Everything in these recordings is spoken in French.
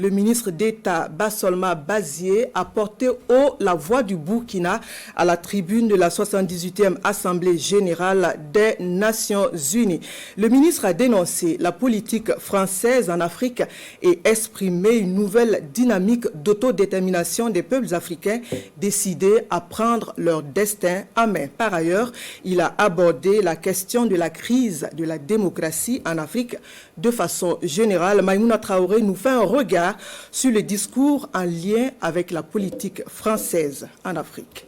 Le ministre d'État Bassolma Bazié a porté haut la voix du Burkina à la tribune de la 78e Assemblée générale des Nations unies. Le ministre a dénoncé la politique française en Afrique et exprimé une nouvelle dynamique d'autodétermination des peuples africains décidés à prendre leur destin en main. Par ailleurs, il a abordé la question de la crise de la démocratie en Afrique de façon générale. Maïmouna Traoré nous fait un regard sur le discours en lien avec la politique française en Afrique.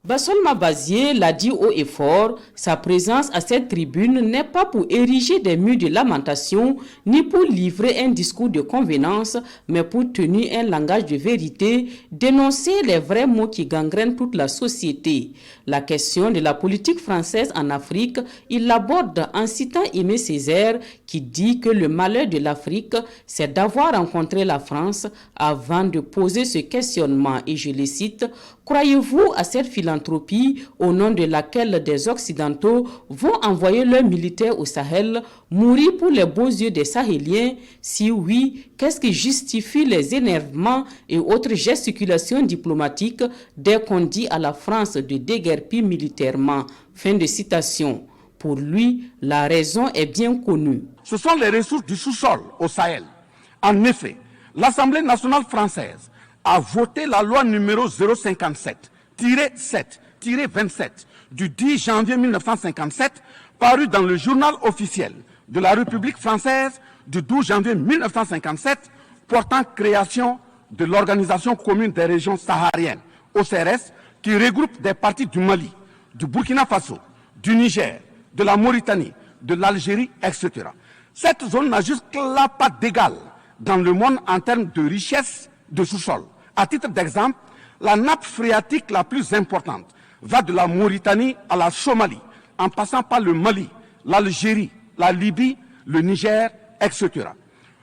Bassolma Bazié l'a dit haut et fort, sa présence à cette tribune n'est pas pour ériger des murs de lamentation, ni pour livrer un discours de convenance, mais pour tenir un langage de vérité, dénoncer les vrais mots qui gangrènent toute la société. La question de la politique française en Afrique, il l'aborde en citant Aimé Césaire, qui dit que le malheur de l'Afrique, c'est d'avoir rencontré la France avant de poser ce questionnement. Et je le cite, « Croyez-vous à cette philanthropie au nom de laquelle des Occidentaux vont envoyer leurs militaires au Sahel, mourir pour les beaux yeux des Sahéliens? Si oui, qu'est-ce qui justifie les énervements et autres gesticulations diplomatiques dès qu'on dit à la France de déguerpir militairement ?» Fin de citation. Pour lui, la raison est bien connue. Ce sont les ressources du sous-sol au Sahel. En effet, l'Assemblée nationale française a voté la loi numéro 057-7-27 du 10 janvier 1957, parue dans le journal officiel de la République française du 12 janvier 1957, portant création de l'Organisation commune des régions sahariennes, OCRS, qui regroupe des parties du Mali, du Burkina Faso, du Niger, de la Mauritanie, de l'Algérie, etc. Cette zone n'a jusque-là pas d'égal dans le monde en termes de richesse de sous-sol. À titre d'exemple, la nappe phréatique la plus importante va de la Mauritanie à la Somalie, en passant par le Mali, l'Algérie, la Libye, le Niger, etc.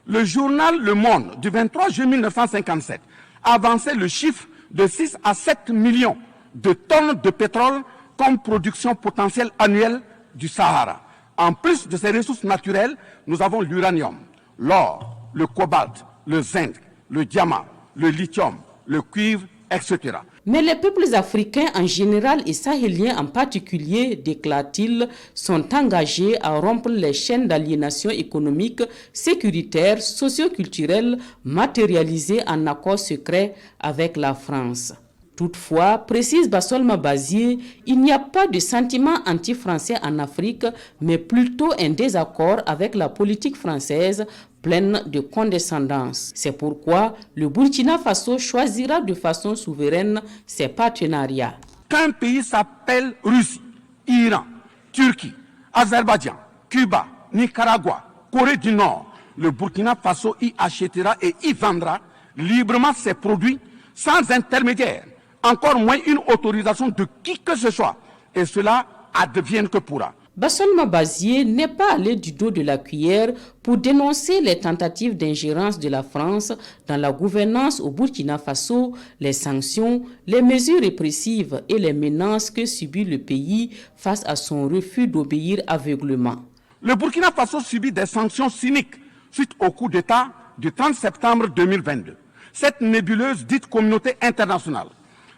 Le journal Le Monde du 23 juillet 1957 avançait le chiffre de 6 à 7 millions de tonnes de pétrole comme production potentielle annuelle du Sahara. En plus de ces ressources naturelles, nous avons l'uranium, l'or, le cobalt, le zinc, le diamant, le lithium, le cuivre, etc. Mais les peuples africains en général et sahéliens en particulier, déclare-t-il, sont engagés à rompre les chaînes d'aliénation économique, sécuritaire, socio-culturelle, matérialisées en accord secret avec la France. Toutefois, précise Bassolma Bazié, il n'y a pas de sentiment anti-français en Afrique, mais plutôt un désaccord avec la politique française pleine de condescendance. C'est pourquoi le Burkina Faso choisira de façon souveraine ses partenariats. Qu'un pays s'appelle Russie, Iran, Turquie, Azerbaïdjan, Cuba, Nicaragua, Corée du Nord, le Burkina Faso y achètera et y vendra librement ses produits sans intermédiaire, encore moins une autorisation de qui que ce soit, et cela advienne que pourra. Bassolma Bazié n'est pas allé du dos de la cuillère pour dénoncer les tentatives d'ingérence de la France dans la gouvernance au Burkina Faso, les sanctions, les mesures répressives et les menaces que subit le pays face à son refus d'obéir aveuglément. Le Burkina Faso subit des sanctions cyniques suite au coup d'État du 30 septembre 2022. Cette nébuleuse dite communauté internationale,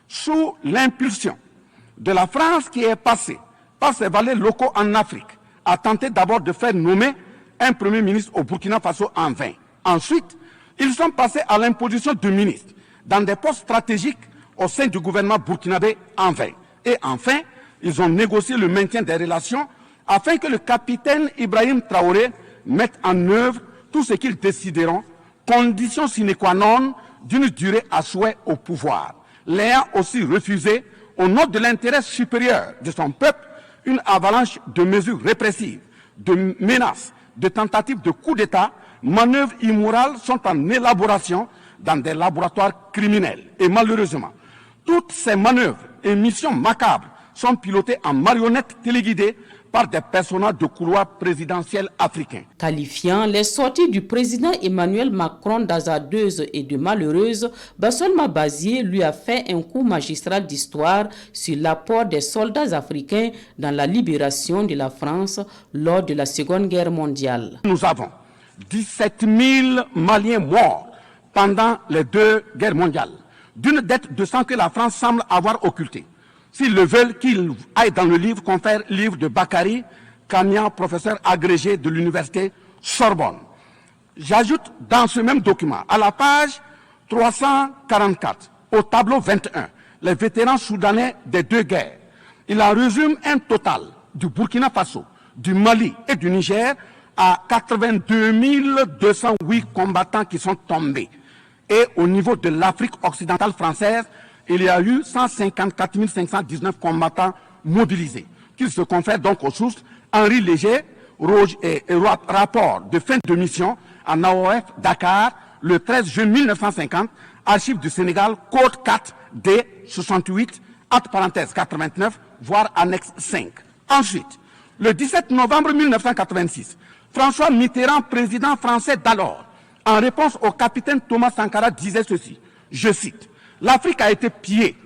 sous l'impulsion de la France qui est passée par ses valets locaux en Afrique, a tenté d'abord de faire nommer un premier ministre au Burkina Faso en vain. Ensuite, ils sont passés à l'imposition de ministres dans des postes stratégiques au sein du gouvernement burkinabé en vain. Et enfin, ils ont négocié le maintien des relations afin que le capitaine Ibrahim Traoré mette en œuvre tout ce qu'ils décideront, condition sine qua non d'une durée à souhait au pouvoir. L'ayant aussi refusé, au nom de l'intérêt supérieur de son peuple, une avalanche de mesures répressives, de menaces, de tentatives de coup d'État, manœuvres immorales sont en élaboration dans des laboratoires criminels. Et malheureusement, toutes ces manœuvres et missions macabres sont pilotées en marionnettes téléguidées par des personnages de couloir présidentiel africains. Qualifiant les sorties du président Emmanuel Macron d'hasardeuses et de malheureuses, Bassolma Bazié lui a fait un cours magistral d'histoire sur l'apport des soldats africains dans la libération de la France lors de la Seconde Guerre mondiale. Nous avons 17 000 Maliens morts pendant les 2 guerres mondiales, d'une dette de sang que la France semble avoir occultée. S'ils le veulent, qu'ils aillent dans le livre, confère livre de Bakary Kania, professeur agrégé de l'université Sorbonne. J'ajoute dans ce même document, à la page 344, au tableau 21, les vétérans soudanais des 2 guerres. Il en résume un total du Burkina Faso, du Mali et du Niger à 82 208 combattants qui sont tombés. Et au niveau de l'Afrique occidentale française, il y a eu 154 519 combattants mobilisés, qui se confèrent donc aux sources Henri Léger, rapport de fin de mission en AOF Dakar, le 13 juin 1950, archives du Sénégal, code 4 D 68, entre parenthèses 89, voire annexe 5. Ensuite, le 17 novembre 1986, François Mitterrand, président français d'alors, en réponse au capitaine Thomas Sankara, disait ceci, je cite, « L'Afrique a été pillée.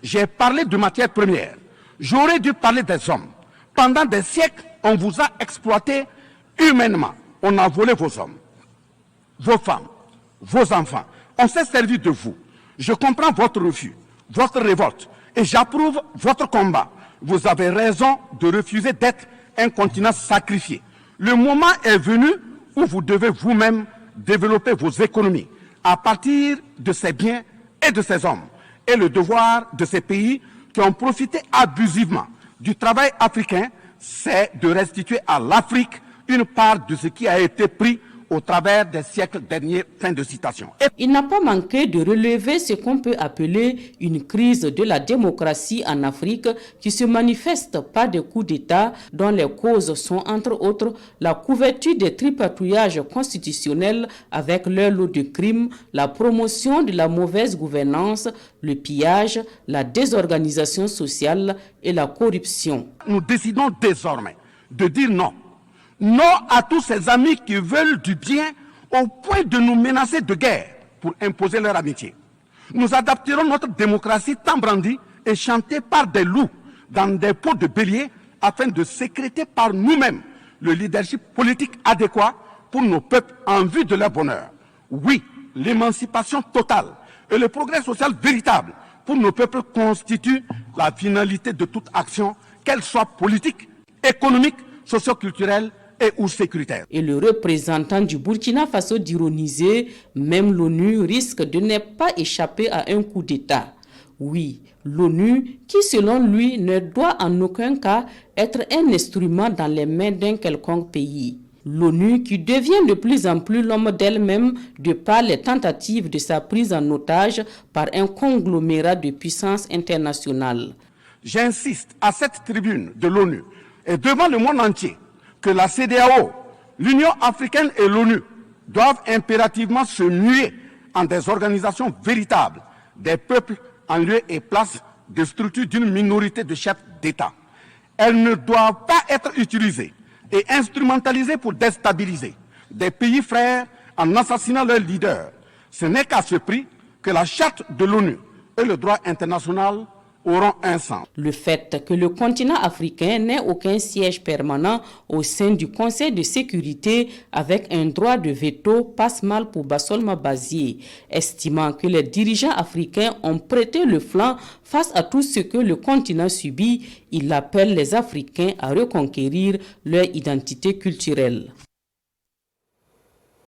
J'ai parlé de matières premières. J'aurais dû parler des hommes. Pendant des siècles, on vous a exploité humainement. On a volé vos hommes, vos femmes, vos enfants. On s'est servi de vous. Je comprends votre refus, votre révolte, et j'approuve votre combat. Vous avez raison de refuser d'être un continent sacrifié. Le moment est venu où vous devez vous-même développer vos économies à partir de ces biens et de ces hommes. Et le devoir de ces pays qui ont profité abusivement du travail africain, c'est de restituer à l'Afrique une part de ce qui a été pris au travers des siècles derniers. » Fin de citation. Il n'a pas manqué de relever ce qu'on peut appeler une crise de la démocratie en Afrique qui se manifeste par des coups d'État dont les causes sont entre autres la couverture des tripatouillages constitutionnels avec leur lot de crimes, la promotion de la mauvaise gouvernance, le pillage, la désorganisation sociale et la corruption. Nous décidons désormais de dire non. Non à tous ces amis qui veulent du bien au point de nous menacer de guerre pour imposer leur amitié. Nous adapterons notre démocratie tant brandie et chantée par des loups dans des pots de bélier afin de sécréter par nous-mêmes le leadership politique adéquat pour nos peuples en vue de leur bonheur. Oui, l'émancipation totale et le progrès social véritable pour nos peuples constituent la finalité de toute action, qu'elle soit politique, économique, socio-culturelle et ou sécuritaire. Et le représentant du Burkina Faso d'ironiser, même l'ONU risque de ne pas échapper à un coup d'État. Oui, l'ONU, qui selon lui ne doit en aucun cas être un instrument dans les mains d'un quelconque pays. L'ONU qui devient de plus en plus l'homme d'elle-même de par les tentatives de sa prise en otage par un conglomérat de puissances internationales. J'insiste à cette tribune de l'ONU et devant le monde entier que la CEDEAO, l'Union africaine et l'ONU doivent impérativement se muer en des organisations véritables des peuples en lieu et place de structures d'une minorité de chefs d'État. Elles ne doivent pas être utilisées et instrumentalisées pour déstabiliser des pays frères en assassinant leurs leaders. Ce n'est qu'à ce prix que la charte de l'ONU et le droit international auront un sens. Le fait que le continent africain n'ait aucun siège permanent au sein du Conseil de sécurité avec un droit de veto passe mal pour Bassolma Bazié, estimant que les dirigeants africains ont prêté le flanc face à tout ce que le continent subit. Il appelle les Africains à reconquérir leur identité culturelle.